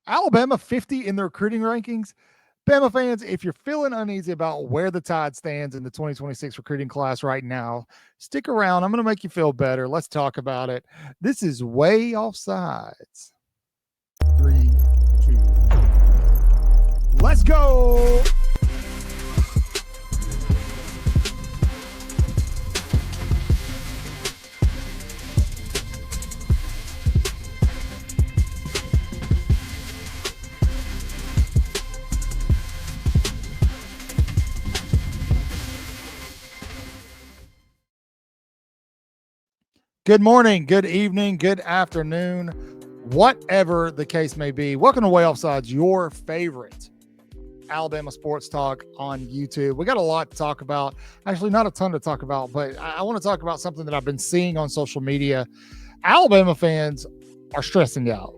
Alabama 50 in the recruiting rankings. Bama fans, if you're feeling uneasy about where the Tide stands in the 2026 recruiting class right now, stick around. I'm going to make you feel better. Let's talk about it. This is Way Offsides. 3, 2, let's go. Good morning, good evening, good afternoon, whatever the case may be. Welcome to Way Offsides, your favorite Alabama sports talk on YouTube. We got a lot to talk about. Actually, not a ton to talk about, but I want to talk about something that I've been seeing on social media. Alabama fans are stressing out.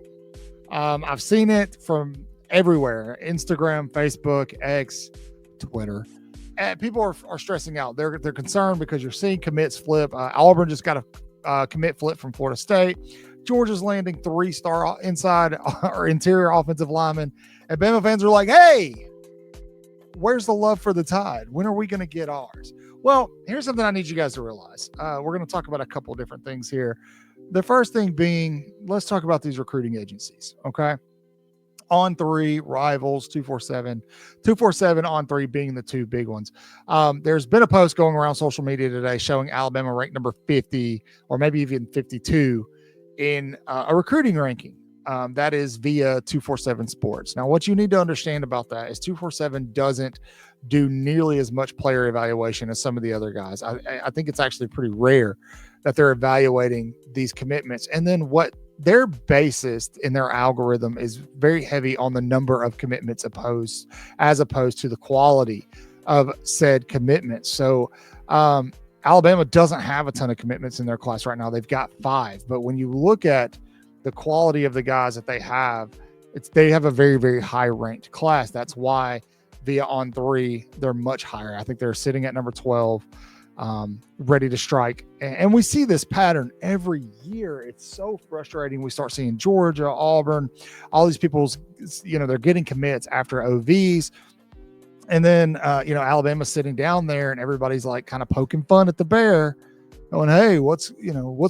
I've seen it from everywhere: Instagram, Facebook, X, Twitter. People are stressing out. They're concerned because you're seeing commits flip. Auburn just got a commit flip from Florida State. Georgia's landing 3-star inside or interior offensive linemen. And Bama fans are like, hey, where's the love for the Tide? When are we going to get ours? Well, here's something I need you guys to realize. We're going to talk about a couple of different things here. The first thing being, let's talk about these recruiting agencies, okay? On3, Rivals, 247. 247 On3 being the two big ones. There's been a post going around social media today showing Alabama ranked number 50 or maybe even 52 in a recruiting ranking. That is via 247 Sports. Now, what you need to understand about that is 247 doesn't do nearly as much player evaluation as some of the other guys. I think it's actually pretty rare that they're evaluating these commitments. And then what their basis in their algorithm is very heavy on the number of commitments as opposed to the quality of said commitments. So Alabama doesn't have a ton of commitments in their class right now. They've got 5. But when you look at the quality of the guys that they have a very, very high ranked class. That's why via On3, they're much higher. I think they're sitting at number 12. Ready to strike. And we see this pattern every year. It's so frustrating. We start seeing Georgia, Auburn, all these people's, they're getting commits after OVs. And then, Alabama's sitting down there and everybody's like kind of poking fun at the bear going, hey, what's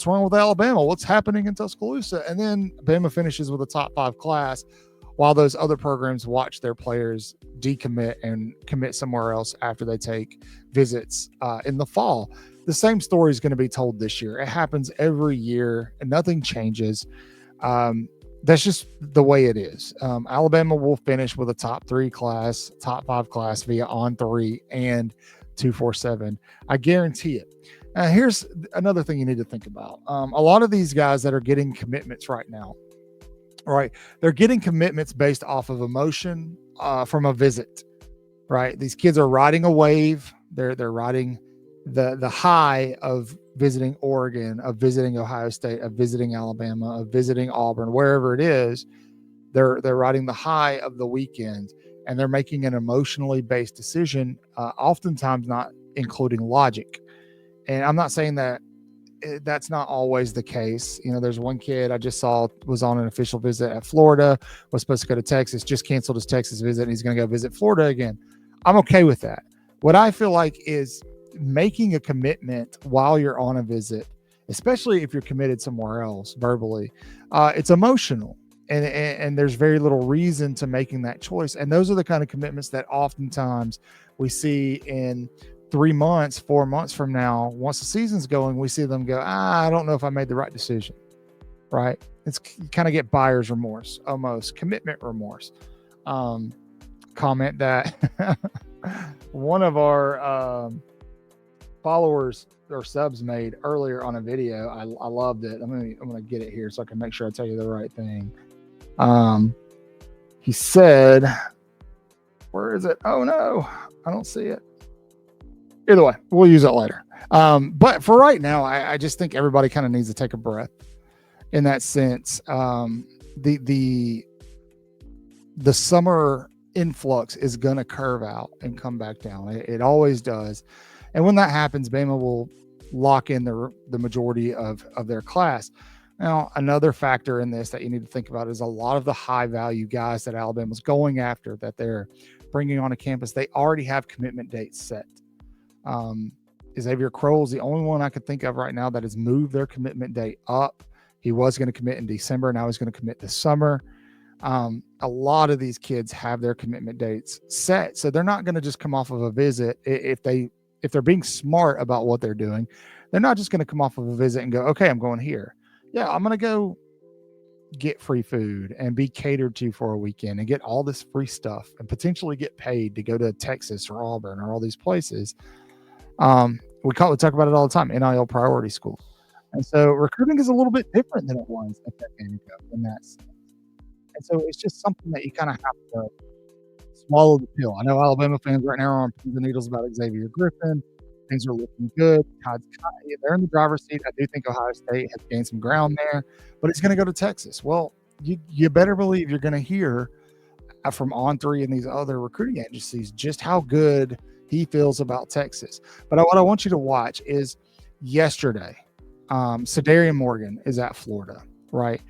wrong with Alabama? What's happening in Tuscaloosa? And then Bama finishes with a top 5 class while those other programs watch their players decommit and commit somewhere else after they take visits in the fall. The same story is going to be told this year. It happens every year and nothing changes. That's just the way it is. Alabama will finish with a top 5 class via On3 and 247. I guarantee it. Here's another thing you need to think about. A lot of these guys that are getting commitments right now, right? They're getting commitments based off of emotion from a visit, right? These kids are riding a wave. They're riding the high of visiting Oregon, of visiting Ohio State, of visiting Alabama, of visiting Auburn, wherever it is. They're riding the high of the weekend, and they're making an emotionally based decision, oftentimes not including logic. And I'm not saying that that's not always the case. There's one kid I just saw was on an official visit at Florida, was supposed to go to Texas, just canceled his Texas visit, and he's going to go visit Florida again. I'm okay with that. What I feel like is making a commitment while you're on a visit, especially if you're committed somewhere else verbally, it's emotional. And there's very little reason to making that choice. And those are the kind of commitments that oftentimes we see in 3 months, 4 months from now, once the season's going, we see them go, I don't know if I made the right decision, right? You kind of get buyer's remorse, almost commitment remorse. Comment that one of our followers or subs made earlier on a video. I loved it. I'm gonna get it here so I can make sure I tell you the right thing. He said, where is it? Oh no, I don't see it. Either way, we'll use it later. But for right now, I just think everybody kind of needs to take a breath in that sense. The summer influx is going to curve out and come back down. It always does. And when that happens, Bama will lock in the majority of their class. Now, another factor in this that you need to think about is a lot of the high value guys that Alabama's going after that they're bringing on a campus, they already have commitment dates set. Um, Xavier Crowell is the only one I could think of right now that has moved their commitment date up. He was going to commit in December. Now he's going to commit this summer. A lot of these kids have their commitment dates set, so they're not going to just come off of a visit if they're being smart about what they're doing. They're not just going to come off of a visit and go, okay, I'm going here. Yeah, I'm going to go get free food and be catered to for a weekend and get all this free stuff and potentially get paid to go to Texas or Auburn or all these places. We talk about it all the time, NIL priority school. And so recruiting is a little bit different than it was at that game ago in that sense. And so it's just something that you kind of have to swallow the pill. I know Alabama fans right now are on pins and needles about Xavier Griffin. Things are looking good. They're in the driver's seat. I do think Ohio State has gained some ground there, but he's going to go to Texas. Well, you better believe you're going to hear from On3 and these other recruiting agencies just how good he feels about Texas. But what I want you to watch is yesterday, Sadarian Morgan is at Florida, right?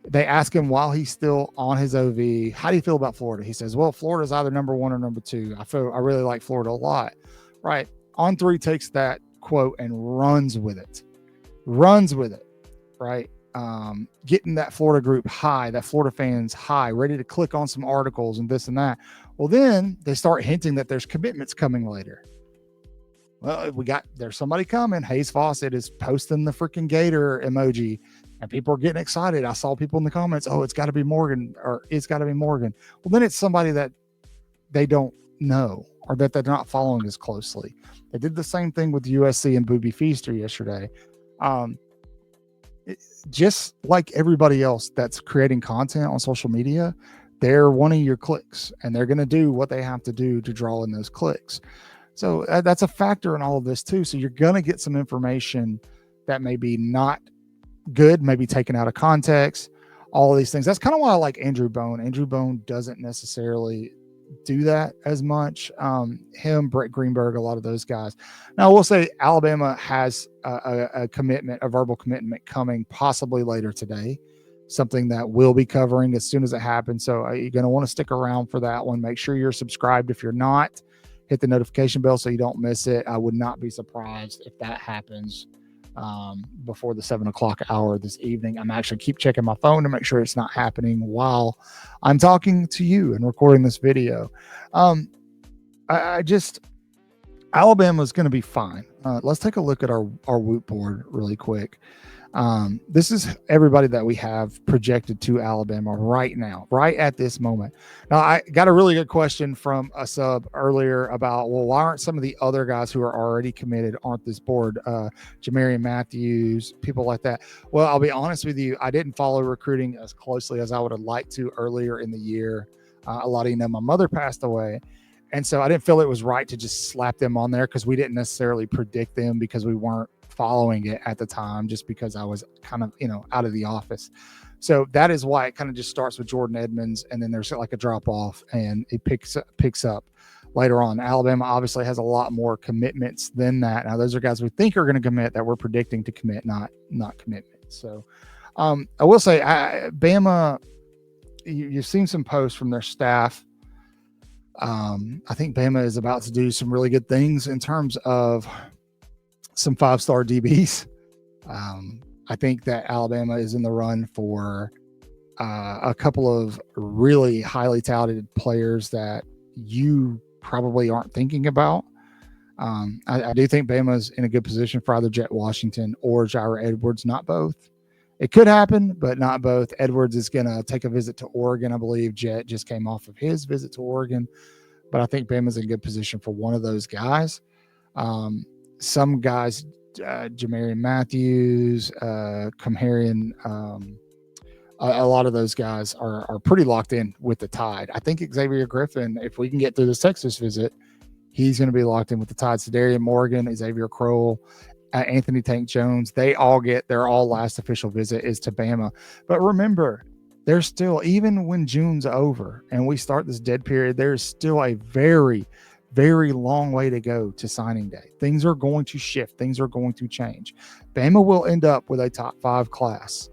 They ask him while he's still on his OV, how do you feel about Florida? He says, well, Florida's either number one or number two. I really like Florida a lot, right? On3 takes that quote and runs with it, right? Getting that Florida group high, that Florida fans high, ready to click on some articles and this and that. Well, then they start hinting that there's commitments coming later. Well, there's somebody coming. Hayes Fawcett is posting the freaking gator emoji and people are getting excited. I saw people in the comments, oh, it's got to be Morgan or it's got to be Morgan. Well, then it's somebody that they don't know or that they're not following as closely. They did the same thing with USC and Booby Feaster yesterday. Just like everybody else that's creating content on social media, they're wanting your clicks and they're going to do what they have to do to draw in those clicks. So that's a factor in all of this too. So you're going to get some information that may be not good, maybe taken out of context, all of these things. That's kind of why I like Andrew Bone. Andrew Bone doesn't necessarily do that as much. Him, Brett Greenberg, a lot of those guys. Now, I will say Alabama has a verbal commitment coming possibly later today, something that we'll be covering as soon as it happens. So you're going to want to stick around for that one. Make sure you're subscribed. If you're not, hit the notification bell so you don't miss it. I would not be surprised if that happens before the 7:00 hour this evening. I'm actually keep checking my phone to make sure it's not happening while I'm talking to you and recording this video. Alabama's going to be fine. Let's take a look at our Woot board really quick. This is everybody that we have projected to Alabama right now, right at this moment. Now, I got a really good question from a sub earlier about, well, why aren't some of the other guys who are already committed on this board? Jamarian Matthews, people like that. Well, I'll be honest with you. I didn't follow recruiting as closely as I would have liked to earlier in the year. A lot of you know my mother passed away. And so I didn't feel it was right to just slap them on there because we didn't necessarily predict them because we weren't following it at the time, just because I was kind of, out of the office. So that is why it kind of just starts with Jordan Edmonds and then there's like a drop off and it picks up later on. Alabama obviously has a lot more commitments than that. Now those are guys we think are going to commit that we're predicting to commit, not commitment. So I will say Bama, you've seen some posts from their staff. I think Bama is about to do some really good things in terms of some 5-star DBs. I think that Alabama is in the run for a couple of really highly touted players that you probably aren't thinking about. I do think Bama's in a good position for either Jet Washington or Jair Edwards, not both. It could happen, but not both. Edwards is going to take a visit to Oregon. I believe Jet just came off of his visit to Oregon, but I think Bama's in good position for one of those guys. Some guys, Jamarian Matthews, Kamharian, a lot of those guys are pretty locked in with the Tide. I think Xavier Griffin, if we can get through this Texas visit, he's going to be locked in with the Tide. Sadarian Morgan, Xavier Crowell, Anthony Tank Jones, they all get their last official visit is to Bama. But remember, there's still, even when June's over and we start this dead period, there's still a very, very long way to go to signing day. Things are going to shift. Things are going to change. Bama will end up with a top 5 class.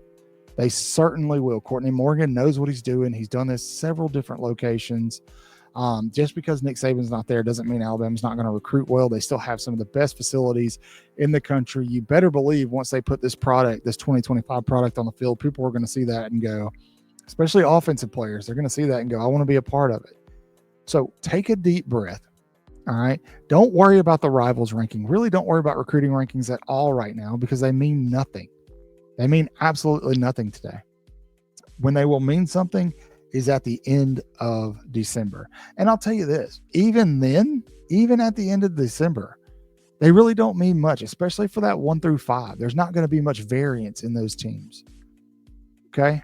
They certainly will. Courtney Morgan knows what he's doing. He's done this several different locations. Just because Nick Saban's not there doesn't mean Alabama's not going to recruit well. They still have some of the best facilities in the country. You better believe once they put this 2025 product on the field, people are going to see that and go, especially offensive players, they're going to see that and go, I want to be a part of it. So take a deep breath. All right. Don't worry about the rivals ranking. Really don't worry about recruiting rankings at all right now because they mean nothing. They mean absolutely nothing today. When they will mean something is at the end of December. And I'll tell you this, even then, even at the end of December, they really don't mean much, especially for that 1 through 5. There's not going to be much variance in those teams. Okay.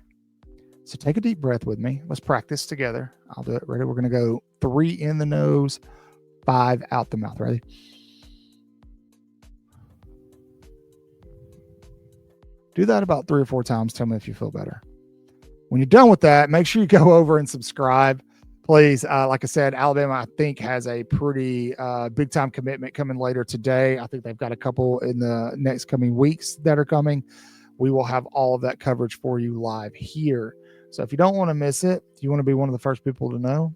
So take a deep breath with me. Let's practice together. I'll do it. Ready? We're going to go 3 in the nose, 5 out the mouth. Ready? Do that about 3 or 4 times. Tell me if you feel better. When you're done with that, make sure you go over and subscribe, please. Like I said, Alabama, I think, has a pretty big time commitment coming later today. I think they've got a couple in the next coming weeks that are coming. We will have all of that coverage for you live here. So if you don't want to miss it, if you want to be one of the first people to know,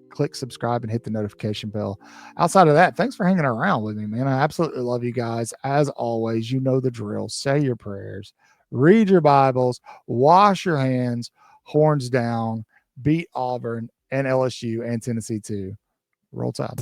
click subscribe and hit the notification bell. Outside of that, thanks for hanging around with me, man. I absolutely love you guys. As always, you know the drill. Say your prayers, read your Bibles, wash your hands, horns down, beat Auburn and LSU and Tennessee too. Roll Tide.